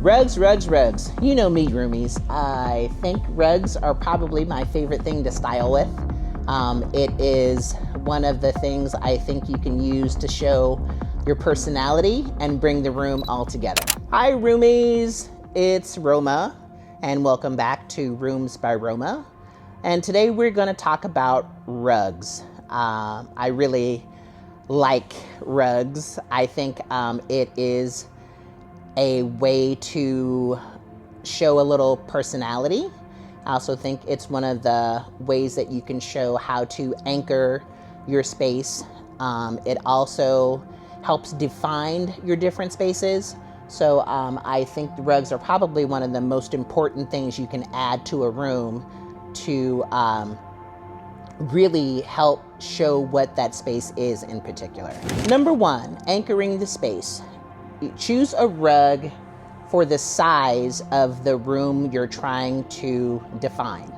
Rugs, rugs, rugs. You know me, roomies. I think rugs are probably my favorite thing to style with. It is one of the things I think you can use to show your personality and bring the room all together. Hi, roomies. It's Roma, and welcome back to Rooms by Roma. And today we're going to talk about rugs. I really like rugs. I think it is a way to show a little personality. I also think it's one of the ways that you can show how to anchor your space. It also helps define your different spaces. So I think the rugs are probably one of the most important things you can add to a room to really help show what that space is in particular. Number one, anchoring the space. Choose a rug for the size of the room you're trying to define.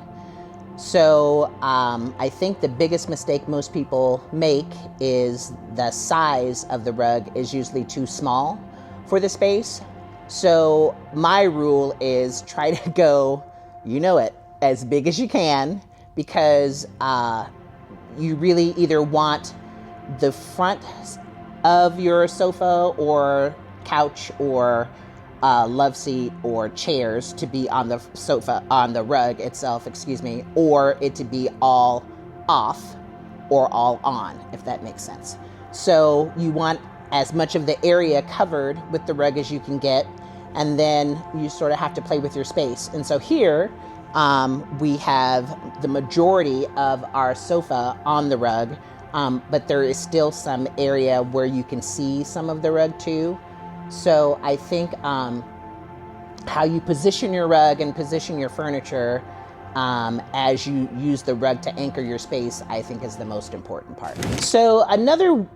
So I think the biggest mistake most people make is the size of the rug is usually too small for the space. So my rule is try to go, you know it, as big as you can, because you really either want the front of your sofa or couch or love seat or chairs to be on the sofa, on the rug itself, or it to be all off or all on, if that makes sense. So you want as much of the area covered with the rug as you can get, and then you sort of have to play with your space. And so here we have the majority of our sofa on the rug, but there is still some area where you can see some of the rug too. So I think how you position your rug and position your furniture as you use the rug to anchor your space, I think is the most important part. So another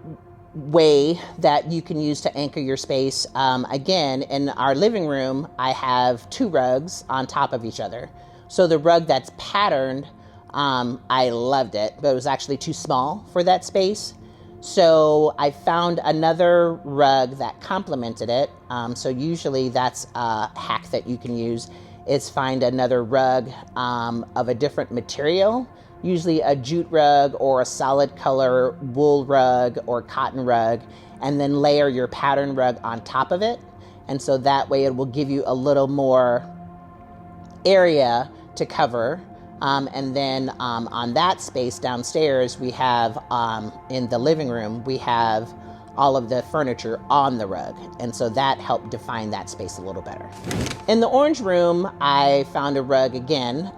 way that you can use to anchor your space, again, in our living room, I have two rugs on top of each other. So the rug that's patterned, I loved it, but it was actually too small for that space. So I found another rug that complemented it. So usually that's a hack that you can use, is find another rug of a different material, usually a jute rug or a solid color wool rug or cotton rug, and then layer your pattern rug on top of it. And so that way it will give you a little more area to cover. And then on that space downstairs, we have, in the living room, we have all of the furniture on the rug. And so that helped define that space a little better. In the orange room, I found a rug again.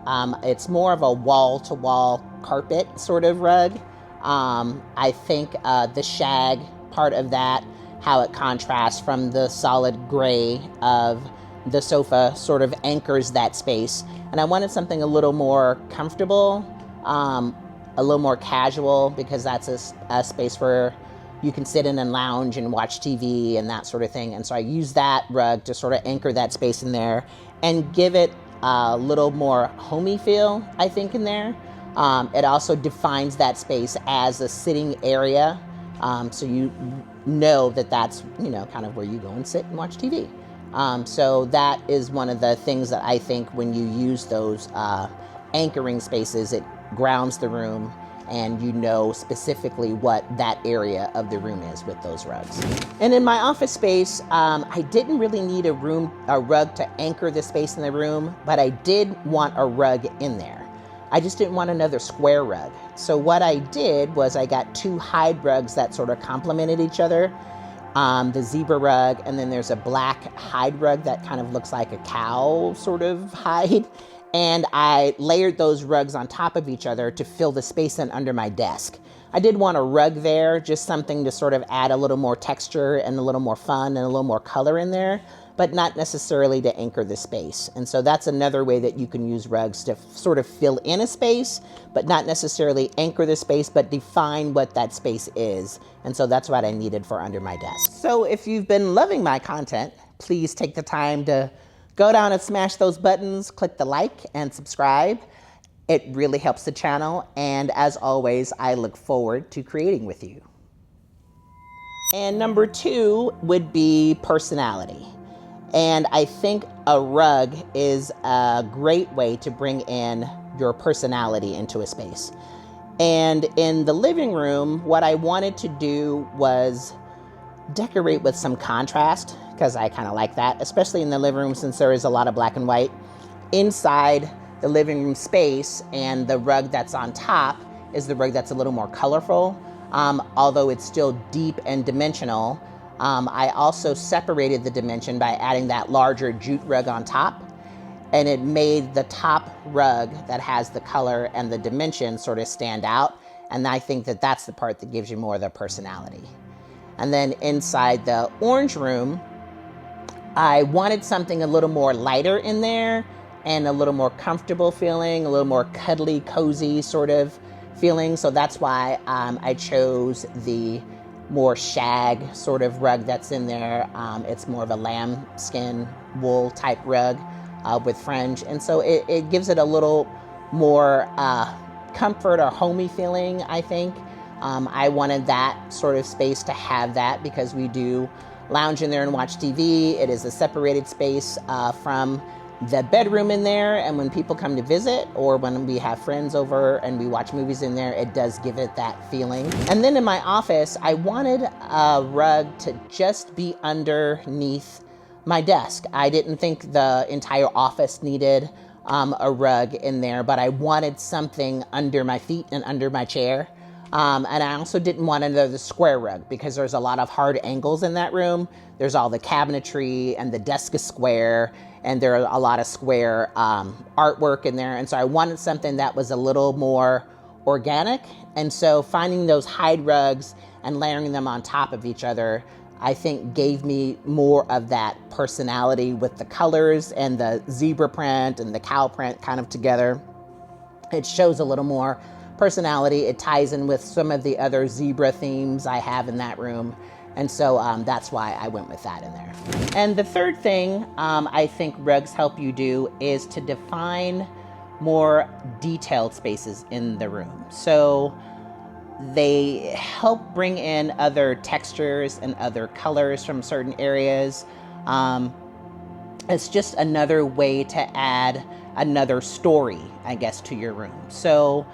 It's more of a wall-to-wall carpet sort of rug. I think the shag part of that, how it contrasts from the solid gray of the sofa, sort of anchors that space. And I wanted something a little more comfortable, a little more casual, because that's a space where you can sit in and lounge and watch TV and that sort of thing. And so I used that rug to sort of anchor that space in there and give it a little more homey feel, I think, in there. It also defines that space as a sitting area. So you know that that's, kind of where you go and sit and watch TV. So that is one of the things that I think when you use those anchoring spaces, it grounds the room and you know specifically what that area of the room is with those rugs. And in my office space, I didn't really need a rug to anchor the space in the room, but I did want a rug in there. I just didn't want another square rug. So what I did was I got two hide rugs that sort of complemented each other. The zebra rug, and then there's a black hide rug that kind of looks like a cow sort of hide. And I layered those rugs on top of each other to fill the space in under my desk. I did want a rug there, just something to sort of add a little more texture and a little more fun and a little more color in there, but not necessarily to anchor the space. And so that's another way that you can use rugs to sort of fill in a space, but not necessarily anchor the space, but define what that space is. And so that's what I needed for under my desk. So if you've been loving my content, please take the time to go down and smash those buttons, click the like and subscribe. It really helps the channel. And as always, I look forward to creating with you. And number two would be personality. And I think a rug is a great way to bring in your personality into a space. And in the living room, what I wanted to do was decorate with some contrast, because I kind of like that, especially in the living room since there is a lot of black and white. Inside the living room space, and the rug that's on top is the rug that's a little more colorful, although it's still deep and dimensional. I also separated the dimension by adding that larger jute rug on top, and it made the top rug that has the color and the dimension sort of stand out. And I think that that's the part that gives you more of the personality. And then inside the orange room, I wanted something a little more lighter in there and a little more comfortable feeling, a little more cuddly, cozy sort of feeling. So that's why I chose the more shag sort of rug that's in there. It's more of a lambskin wool type rug with fringe. And so it gives it a little more comfort or homey feeling, I think. I wanted that sort of space to have that because we do lounge in there and watch TV. It is a separated space from the bedroom in there. And when people come to visit or when we have friends over and we watch movies in there, it does give it that feeling. And then in my office, I wanted a rug to just be underneath my desk. I didn't think the entire office needed a rug in there, but I wanted something under my feet and under my chair. And I also didn't want another square rug because there's a lot of hard angles in that room. There's all the cabinetry and the desk is square, and there are a lot of square artwork in there. And so I wanted something that was a little more organic. And so finding those hide rugs and layering them on top of each other, I think gave me more of that personality with the colors and the zebra print and the cow print kind of together. It shows a little more personality. It ties in with some of the other zebra themes I have in that room. And so that's why I went with that in there. And the third thing I think rugs help you do is to define more detailed spaces in the room. So they help bring in other textures and other colors from certain areas. It's just another way to add another story, I guess, to your room. So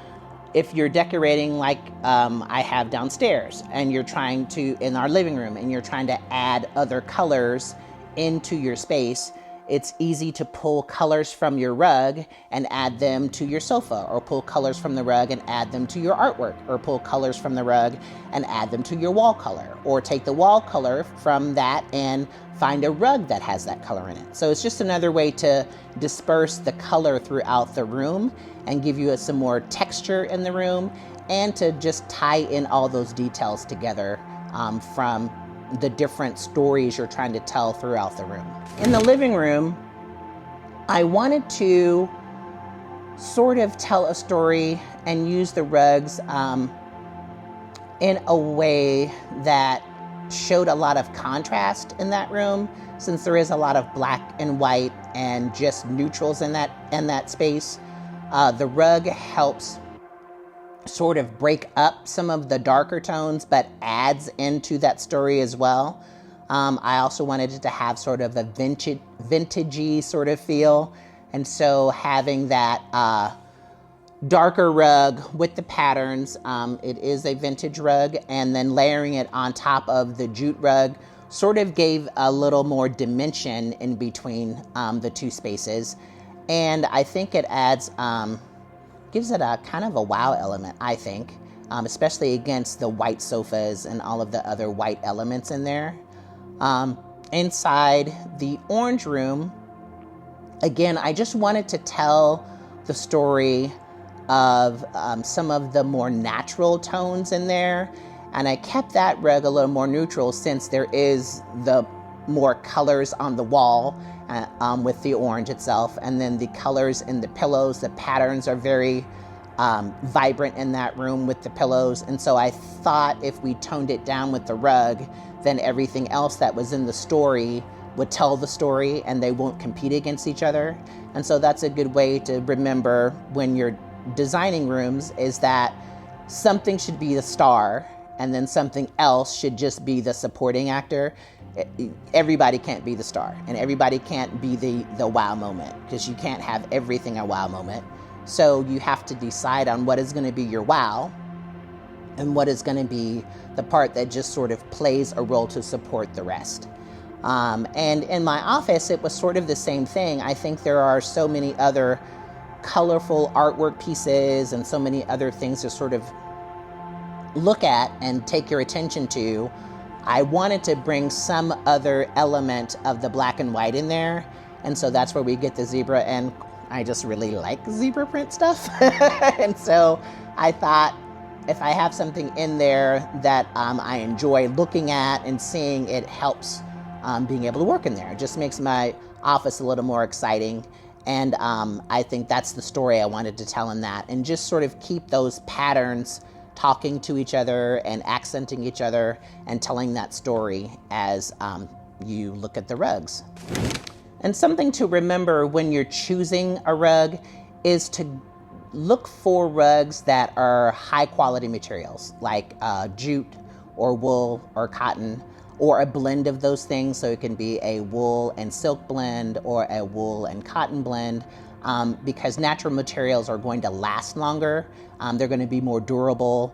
if you're decorating like I have downstairs and you're trying to, in our living room, and you're trying to add other colors into your space, it's easy to pull colors from your rug and add them to your sofa, or pull colors from the rug and add them to your artwork, or pull colors from the rug and add them to your wall color, or take the wall color from that and find a rug that has that color in it. So it's just another way to disperse the color throughout the room and give you some more texture in the room, and to just tie in all those details together from the different stories you're trying to tell throughout the room. In the living room, I wanted to sort of tell a story and use the rugs in a way that showed a lot of contrast in that room, since there is a lot of black and white and just neutrals in that space. The rug helps sort of break up some of the darker tones, but adds into that story as well. I also wanted it to have sort of a vintagey sort of feel. And so having that darker rug with the patterns, it is a vintage rug, and then layering it on top of the jute rug sort of gave a little more dimension in between the two spaces. And I think it adds, gives it a kind of a wow element, I think, especially against the white sofas and all of the other white elements in there. Inside the orange room, again, I just wanted to tell the story of some of the more natural tones in there. And I kept that rug a little more neutral, since there is the more colors on the wall with the orange itself. And then the colors in the pillows, the patterns are very vibrant in that room with the pillows. And so I thought if we toned it down with the rug, then everything else that was in the story would tell the story and they won't compete against each other. And so that's a good way to remember when you're designing rooms, is that something should be the star and then something else should just be the supporting actor, everybody can't be the star, and everybody can't be the wow moment, because you can't have everything a wow moment. So you have to decide on what is going to be your wow and what is going to be the part that just sort of plays a role to support the rest. And in my office, it was sort of the same thing. I think there are so many other colorful artwork pieces and so many other things to sort of look at and take your attention to. I wanted to bring some other element of the black and white in there, and so that's where we get the zebra, and I just really like zebra print stuff. And so I thought, if I have something in there that I enjoy looking at and seeing, it helps being able to work in there. It just makes my office a little more exciting. And I think that's the story I wanted to tell in that, and just sort of keep those patterns talking to each other and accenting each other and telling that story as you look at the rugs. And something to remember when you're choosing a rug is to look for rugs that are high quality materials, like jute or wool or cotton, or a blend of those things. So it can be a wool and silk blend or a wool and cotton blend, because natural materials are going to last longer. They're going to be more durable.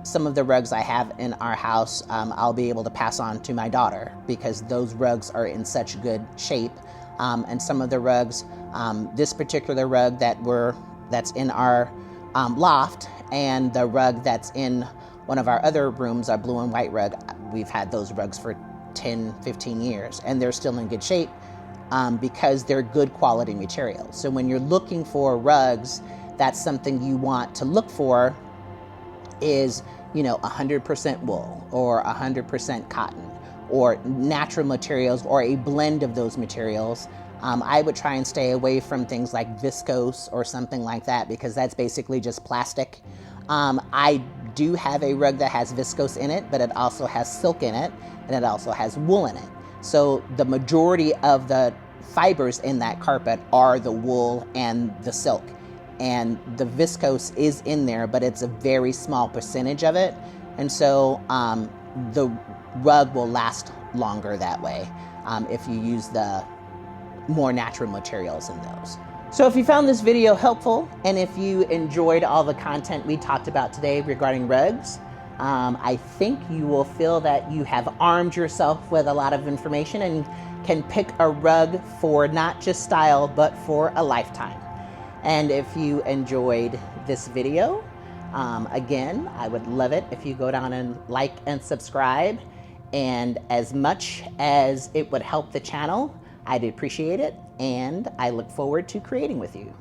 Some of the rugs I have in our house, I'll be able to pass on to my daughter, because those rugs are in such good shape. And some of the rugs, this particular rug that's in our loft, and the rug that's in one of our other rooms, our blue and white rug, we've had those rugs for 10, 15 years, and they're still in good shape because they're good quality materials. So when you're looking for rugs, that's something you want to look for is, 100% wool or 100% cotton or natural materials or a blend of those materials. I would try and stay away from things like viscose or something like that, because that's basically just plastic. I do have a rug that has viscose in it, but it also has silk in it, and it also has wool in it. So the majority of the fibers in that carpet are the wool and the silk. And the viscose is in there, but it's a very small percentage of it. And so the rug will last longer that way if you use the more natural materials in those. So if you found this video helpful, and if you enjoyed all the content we talked about today regarding rugs, I think you will feel that you have armed yourself with a lot of information and can pick a rug for not just style, but for a lifetime. And if you enjoyed this video, again, I would love it if you go down and like and subscribe. And as much as it would help the channel, I'd appreciate it, and I look forward to creating with you.